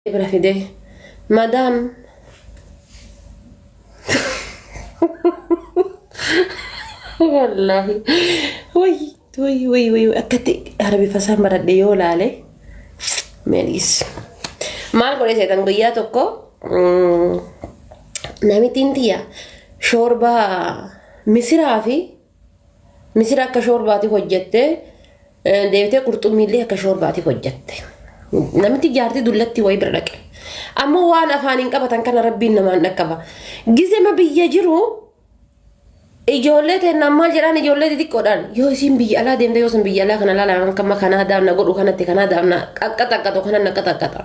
إبرة في ده مدام والله وي أكتي عربي فصل مرة ديولا عليه ماليس ما أقول إيش تنقيا توكو نامي تنتيا شوربة misira akka shoorbaati hojjette deebitee qurxummiillee akka shoorbaati hojjette namti jaartii dullatti way bira dhaqe amma waan afaaniin qabatan kana rabbiin namaan dhaqqaba gizema biyya jiru ijoollee teenna maal jedhaan ijoollee xixiqqoodhaan yoo isin biyya alaa deemte yoo isin biyya alaa kana laalaan kamma kanaa daamna godhu kanatti kanaa daamna qaqqaxaqqatu kana naqaxaqqata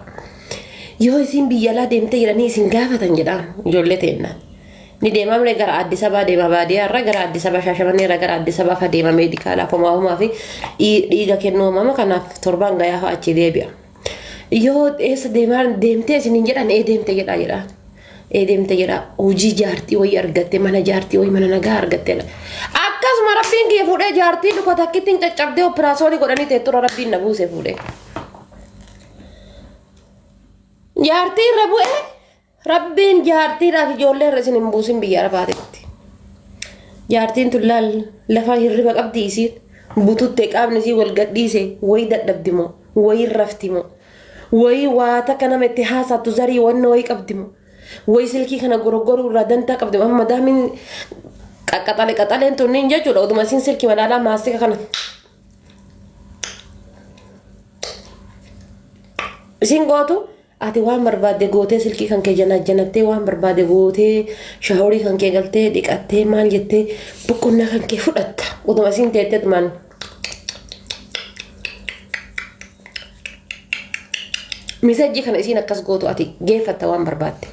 yoo isin biyya alaa deemte jedhanii isin gaafatan jedhaan ijoollee teenna ni deemamne gara Addis Ababa deema baadiyaa irra gara Addis Ababa Shaashamannee irra gara Addis Ababa deema meedikaala homaa fi dhiiga kennuu mama kanaaf torban gayaa achi deebi'a yoo eessa deemtee isiniin jedhan deemte jedhaan deemte jedha hojii jaartii wayii argatte mana jaartii wayii mana nagaa argatte akkasuma rabbiin kee fuudhee jaartii dhufa takkittiin caccabdee operaasyoonii godhanii teettura rabbiin na buuse fuudhee jaartii irra bu'ee rabbiin jaartiidhaaf ijoollee irra isin hin buusin biyya arabaatetti jaartiin tun laal lafa hirriba qabdi isiin bututtee qaamni isii wal gadhiise wayii dadhabdimo wayii raftimo wayii waa takka nama itti haasattu zarii wanna wayii qabdimo wayii silkii kana gorogoruu irraa dantaa qabdimo amma daamiin qaxaleen tunniin jechuudha oduma isiin silkii madaalaa maastika kana isin gootu ati waan barbaadde gootee silkii kan kee janattee waan barbaadde gootee shaaworii kan kee galtee dhiqattee maal jettee boqonnaa kan kee fudhatta utuma isiin teetteet maan misajji kana isiin akkas gootu ati geeffatta waan barbaadde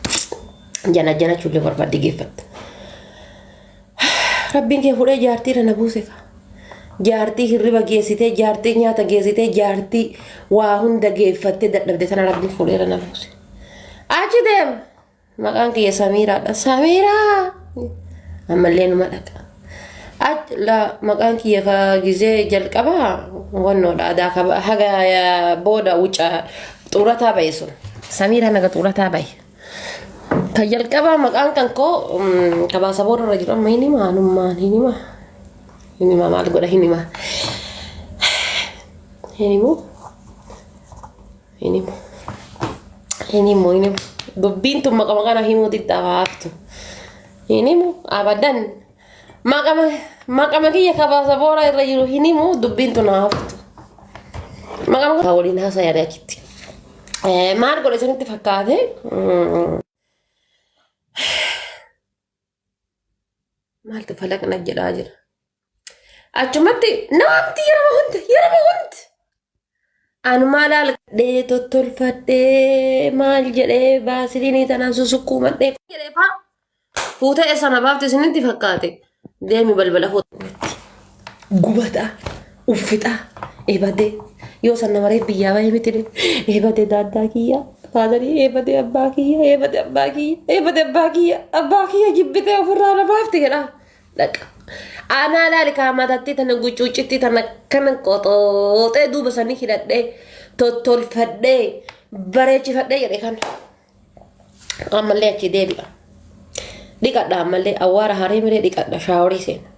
janachuullee barbaadde geeffatta rabbiin kee fuudhee jaartiidha na buusefa jaartii hirriba geessitee jaartii nyaata geessitee jaartii waa hunda geeffattee dadhabde sana rabbiin fuudheera na buuse achi deem maqaan kiyya Samiiraadha Samiiraa ammallee numa dhaqa la maqaan kiyya ka gizee jalqabaa wannoodha aadaa haga booda wucaa xuurataa bahe sun Samiiraa naga xuurataa bahe ka jalqabaa maqaan kan koo kabaasa booda irra jiru amma hinima maal godha hinima dubbiin tun maqama kana himuutti xafaaftu hinimu abadan maqama kiyya kabaasa booda irra jiru hinimu dubbiin tun haaftu maqama waliin haasa'aa achitti maal godha isinitti fakkaate maaltu falaqna jedhaa jira achumatti namti yeroo hundi anumaa laal dhee tottolfadhee maal jedhee baasiliinii tanaan susukkuu madhee jedhee faa fuuta sana baafte isinitti fakkaate deemi balbala fuuta gubata uffita eebadee yoo sanna maree biyyaa bahee miti eebadee daaddaa kiyyaa faadarii eebadee abbaa kiyya jibbitee ofirraa na baafte jedhaa dhaqa ana laali kaamatatti tana gucuucitti tana kana qoxooxee duuba sanii hidhadhee tottolfadhee bareechifadhee jedhe kan ammallee achi deebi'a dhiqadha ammallee awwaara haree miree dhiqadha shaaworii seena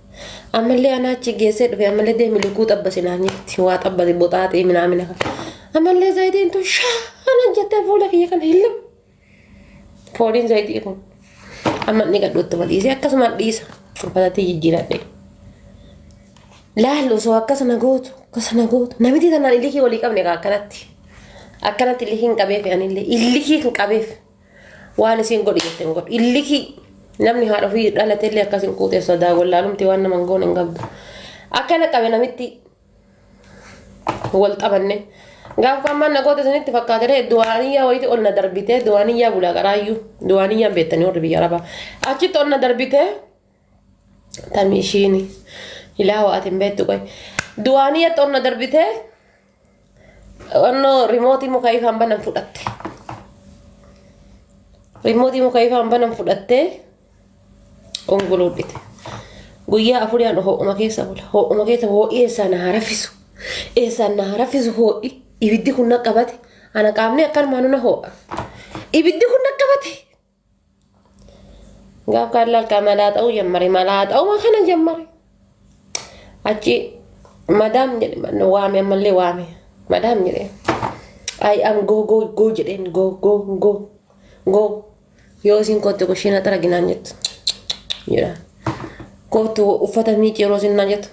ammallee ana achi geessee dhufe ammallee deemi lukkuu xabbasinaan jetti waa xabbasi boxaaxee minaamina kan ammallee zayitiin tun shaana jettee fuula kiyya kan hillam fooliin zayitii kun amma dhiqadhuutti maliisee akkasuma dhiisa uffatatti jijjiiradhe laallu osoo akkasana gootu namitti tanaan illikii walii qabne akkanatti illikii hin qabeef anillee illikii hin qabeef waan isiin godhi jette hin godhu illikii namni haadha ofii dhalateellee akkasin quuteef sodaa wallaalumti waan naman goone hin qabdu akkana qabe namitti wal xabanne gaafa ammaan nagoota isinitti fakkaatee duwaaniyyaa wayiiti ol na darbitee duwaaniyyaa bulaa qaraayyuu duwaaniyyaan beektanii warri biyya arabaa achitti ol na darbitee tamishiini ilaa waatin beektu qoy duwaaniyyatti ol na darbitee onno rimootii muka ifaan banan fudhatte onguluudhite guyyaa afuriyaan ho'uma keessa bula ho'i eessaan na harafisu ho'i ibiddi kun na qabate ana qaamni akkanumaan na ho'a ibiddi kun naqqabate gaaf kallal kamala ta'u jammare mala ta'u ma kana jammare achi madam jedhe man waame amalle waame madam jedhe I am go jedhen go yoo sin kottu ko shina tara ginanjet yera kottu uffata mi ciro sin nanjet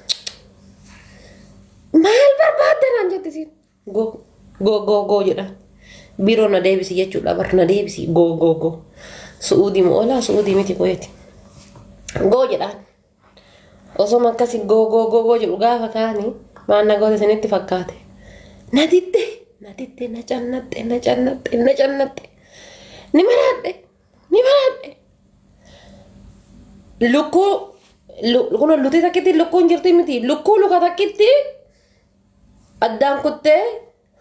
mal barbadde nanjet sin go jedha biro na debisi jechuudha bar na debisi go suudi mo ola suudi miti koyeti go jedha osoma akkasi go jedhu gaafa kaani maanna goote sinitti fakkaate naditte na cannatte ni maradhe lukku kun luti takkitti lukkuun jirti miti lukkuu luka takkitti addaan kuttee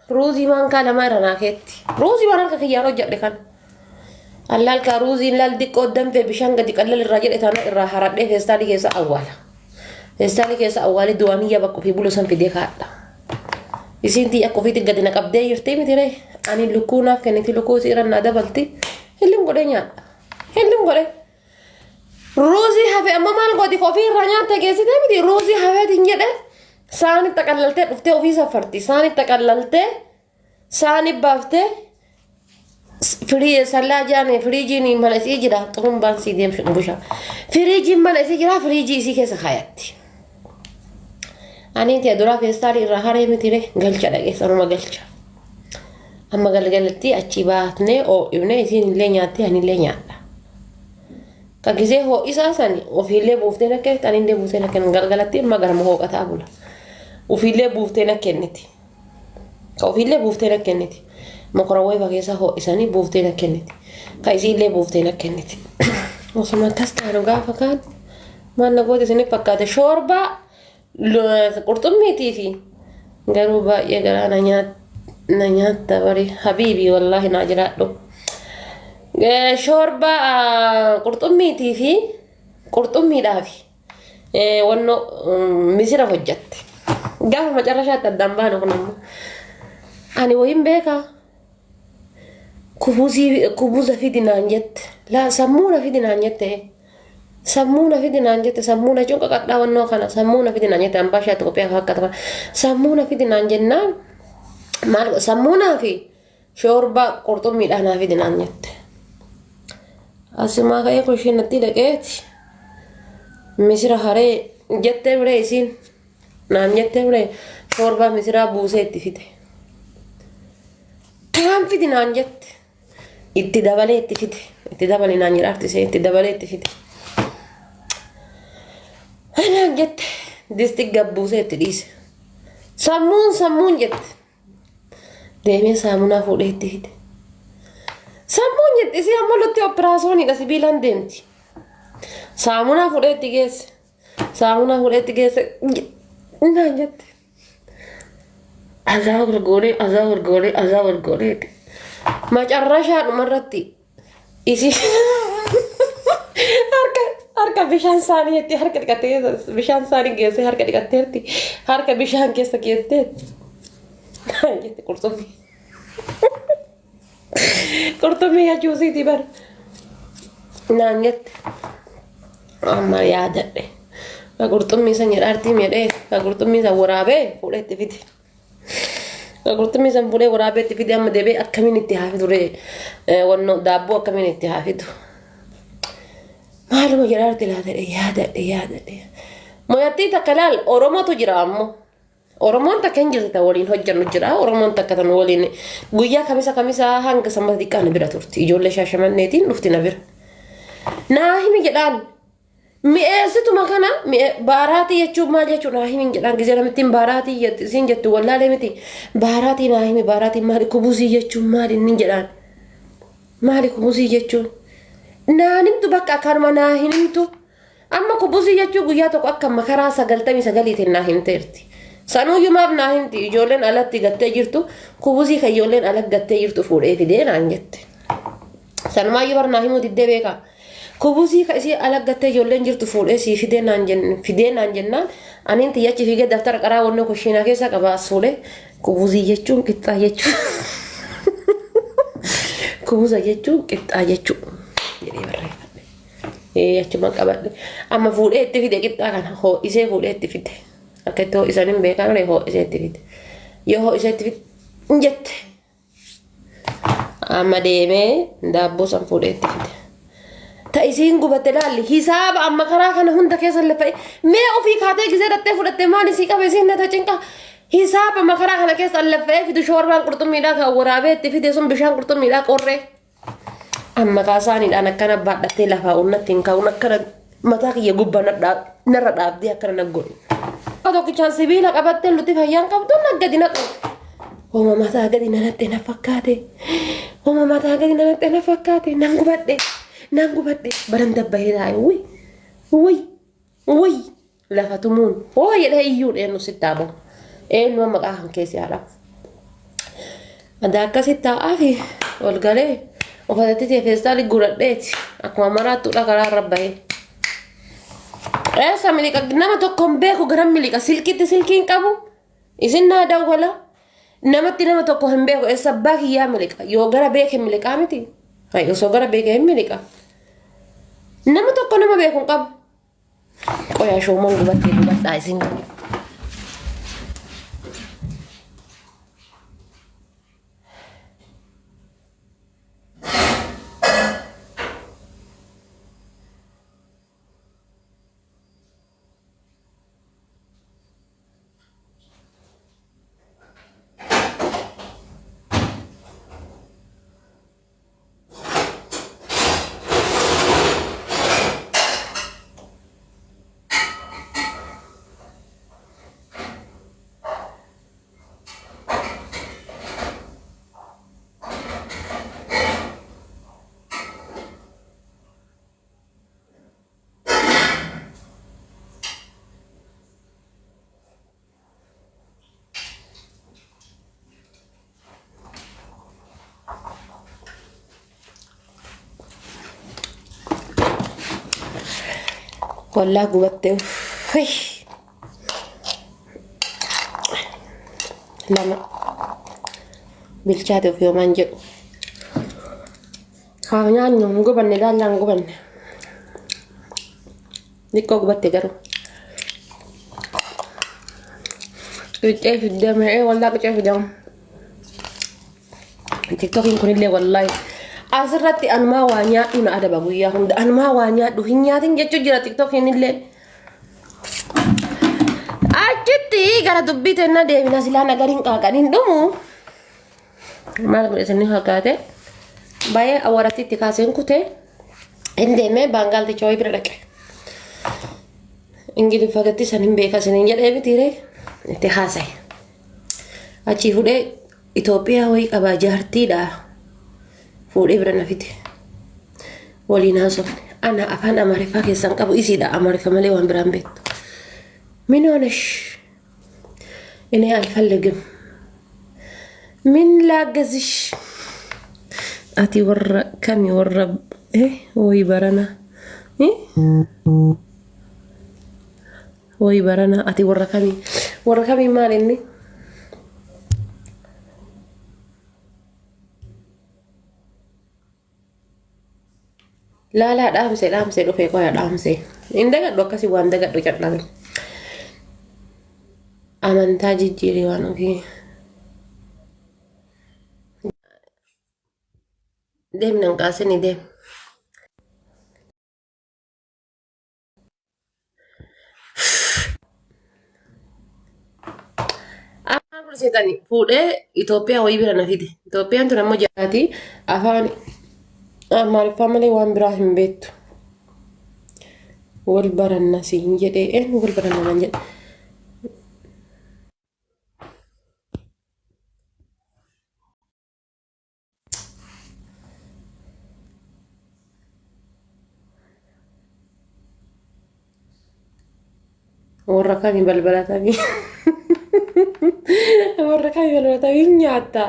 ruuzii maankaa lama irra naakeetti ruuzii waan harka kiyyaan hojjedhe kan allaalkaa ruuziin laal diqqoo danfee bishaan gadi qallal irraa jedhe taana irraa haradhee feestaalii keessa awwaala feestaalii keessa awwaali du'aaniyya bakka ofii bulu san fidee kaadha isinti akka ofiitti gadi na qabdee jirti miti ree ani lukkuu naaf kenniti lukkuu siiraan naa dabalti hillim godhe nyaadha hillim godhe ruuzii hafe amma maal godhi ofii irraa nyaatta geessite miti ruuzii hafeetiin jedhe saani taqallaltee dhuftee ofii safarti saani taqallaltee saani baaftee firii sallaa jaane firiijiin mana isii jira xurumbaan sii deemshu busha firiijiin mana isii jira firiijii isii keessa kaayatti ani tiya dura feestaalii irraa haree mitire galcha dhageessanuma galcha amma galgalatti achi baatnee ibne isiin illee nyaatte ani illee nyaadha ka gisee hoo isaa sani ofiillee buuftee nakkeetti ani illee buuftee nakken galgalatti amma garma hooqataa bula ofiillee buuftee nakkenniti ka ofiillee buuftee nakkenniti makarawwee fageessa hoo isanii buuftee nakkenniti ka isiillee buuftee nakkenniti osuma akkas taanu gaafa kaan maanna goote isiniif fakkaate shoorbaa qurxummiitii fi garuu baay'ee garaa na nyaatta bari habiibii wallaahi naa jiraadhu shorba qurxummiitii fi qurxummiidhaafi wanno misira hojjatte gaafa macarrashaatti addaan baanu kun ammoo ani wayin beekaa kubuza fidinaan jette laa sammuuna fidinaan jette sammuuna fidinaan jette sammuuna cunqa qadhaa wannoo kana sammuuna fidinaan jette hambaa shaatti qophee fakkaata kana sammuuna fidinaan jennaan maal sammuunaa fi shorba qurxummiidhaa naa fidinaan jette asuma ka'ee kushiinatti dhaqeeti misira haree jettee biree isiin naan jettee biree shorbaa misiraa buusee itti fide taan fidinaan jette itti dabalee itti fide itti dabali naan jedhaartisee itti dabalee itti fide anaan jette disti gabbuusee itti dhiise sammuun jette deemee saamunaa fuudhee itti fide sammuun jette isii amma lotti operaasyooniidha sibiilaan deemti saamunaa fuudhee itti geesse naan jette azaa gurguree macarrashaadhumarratti isii harka bishaan saanii jetti harka dhiqattee bishaan saanii geesse harka dhiqatteerti harka bishaan keessa geetteetti naan jette qurxummii achuusiiti bar naan jette amma yaadadhe ka qurxummii san jedhaartii medhee ka qurxummii san waraabee fuudhee itti fide ka qurxummii san fuudhee waraabee itti fide amma deebee akkamiin itti haafitu ree wanno daabboo akkamiin itti haafitu maaluma jedhaarti laatadhe yaadadhe moyattii takka laal oromootu jira ammoo Oromoon takka hin jirti waliin hojjannu jira Oromoon takka tan waliin guyyaa kamisa hanga sammata xiqqaan bira turti ijoollee shaashamanneetiin dhufti na bira naa himi jedhaan mi'eessituma kana baaraatii jechuun maal jechuun naa himi jedhaan gisee namittiin baaraatii isiin jettu wallaalee miti baaraatii naa himi baaraatii maali kubusii jechuun maali inni jedhaan maali kubusii jechuun naanimtu bakka akkanuma naa himtu amma kubusii jechuun guyyaa tokko akka makaraa 99 naa himteerti. Sanuu yumaaf naa himti ijoolleen alatti gattee jirtu kubusii kan ijoolleen alatti gattee jirtu fuudhee fidee naan jette. Sanumaayyuu bar naa himuu diddee beekaa. Kubusii kan isii alatti gattee ijoolleen jirtu fuudhee sii fidee naan jennaan aniin xiyyachi fiigee daftara qaraa wannoo kushiinaa keessa qabaas fuudhee kubusii jechuun qixxaa jechuun kuusa jechuun qixxaa jechuudha jedhee barreeffame. Achuma qabadhe amma fuudhee itti fide qixxaa kana ho'isee fuudhee itti fide akka itti ho'isan hin beekamne ho'isee itti fide yoo ho'isee itti fide jette amma deemee daabboo san fuudhee itti fide. Ta'isiin gubatte laalli hisaaba amma karaa kana hunda keessa lafa'e mee ofii kaatee gisee dhattee fudhattee maal isii qabe isiin nata cinqa hisaaba amma karaa kana keessa lafa'ee fidu shoorbaan qurxummiidhaa kan waraabee itti fide sun bishaan qurxummiidhaa qorree. Amma kaasaaniidhaan akkana baadhattee lafaa unnatti hin kaa'uun akkana mataa kiyya gubbaa narra dhaabdee akkana naggoon. Tokkichaan sibiila qabattee lutti fayyaan qabdu naggadi naqu. Homa mataa gadi nanatte na fakkaate. Homa mataa gadi nanatte na fakkaate nan gubadhe baran dabbahee taa'e wuy lafa tumuun hoo jedhee iyyuun eenyu sittaa bahu eenyu maqaa kan keessi haadhaaf. Adda akkasitti taa'aa fi ol galee. Uffatatti teessaalii guradheeti akkuma maraattuudha karaa irra bahee. Eessa miliqa nama tokko hin beeku garan miliqa silkitti silkiin qabu isin naa dawwala namatti nama tokko hin beeku eessa abbaa kiyyaa miliqa yoo gara beeke miliqaa miti osoo gara beeke hin miliqa nama tokko nama beeku hin qabu. Qoyaa shoomoon gubattee gubadhaa isin galu. والله قوته لما بالشات في يوم انجو خاونا نيوم قبن دالان قبن ديكو قبته قرو كيف الدم ايه والله كيف الدم تيك توك يكون اللي والله asirratti anmaa waa nyaadhu na adaba guyyaa hunda anmaa waa nyaadhu hin nyaatin jechuu jira tiktokiin illee achitti gara dubbii teenna deebina silaa nagariin qaaqaniin dhumu maal godhe isin fakkaate baay'ee awwaratti itti kaaseen kutee hin deemee baangaalticha wayii bira dhaqe ingiliffagatti san hin beekasiniin jedhee mitiire itti haasa'e achii fudhee Itoophiyaa wayii qabaa jaartiidha. Fuudhee bira nafite waliin haasofne ana afaan amaariffaa keessan qabu isiidha amaariffa malee waan biraan beektu min honesh inni alfallegim min laagazиш ati warra kami warra way barana ati warra kami maal inni لا دامسه دو في كويا دامسه إندك دو كسي واندك دو كتلان أمانتا جيجيري وانو كي ديم نانكاسني ديم أنا سيتاني فوده إثيوبيا ويبرا نفيدي إثيوبيا أنتو نمو جاتي أفاني amaariffaa malee waan biraa hin beektu wal baranna siin jedhee wal baranna man jedhe warra kamii balbalatamii warra kamii balbalatamii nyaata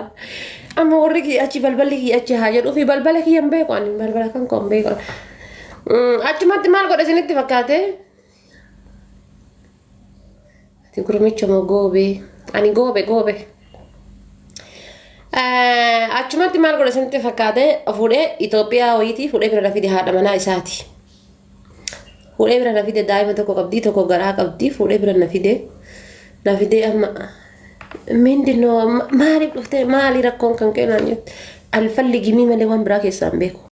amma warri ki achi balballi ki achi haa jedhu fi balbala ki hin beeku ani balbala kan kon beeku achumatti maal godhe isinitti fakkaate ati gurmicha moo goobe ani goobe achumatti maal godhe sanitti fakkaate fuudhee Itoophiyaa wayitii fuudhee bira fide haadha manaa isaati. Fuudhee bira fide daa'ima tokko qabdi tokko garaa qabdi fuudhee bira na fide amma mindinoo maaliif dhuftee maali rakkoon kan keenan jette alfalli gimii malee waan biraa keessaan beeku.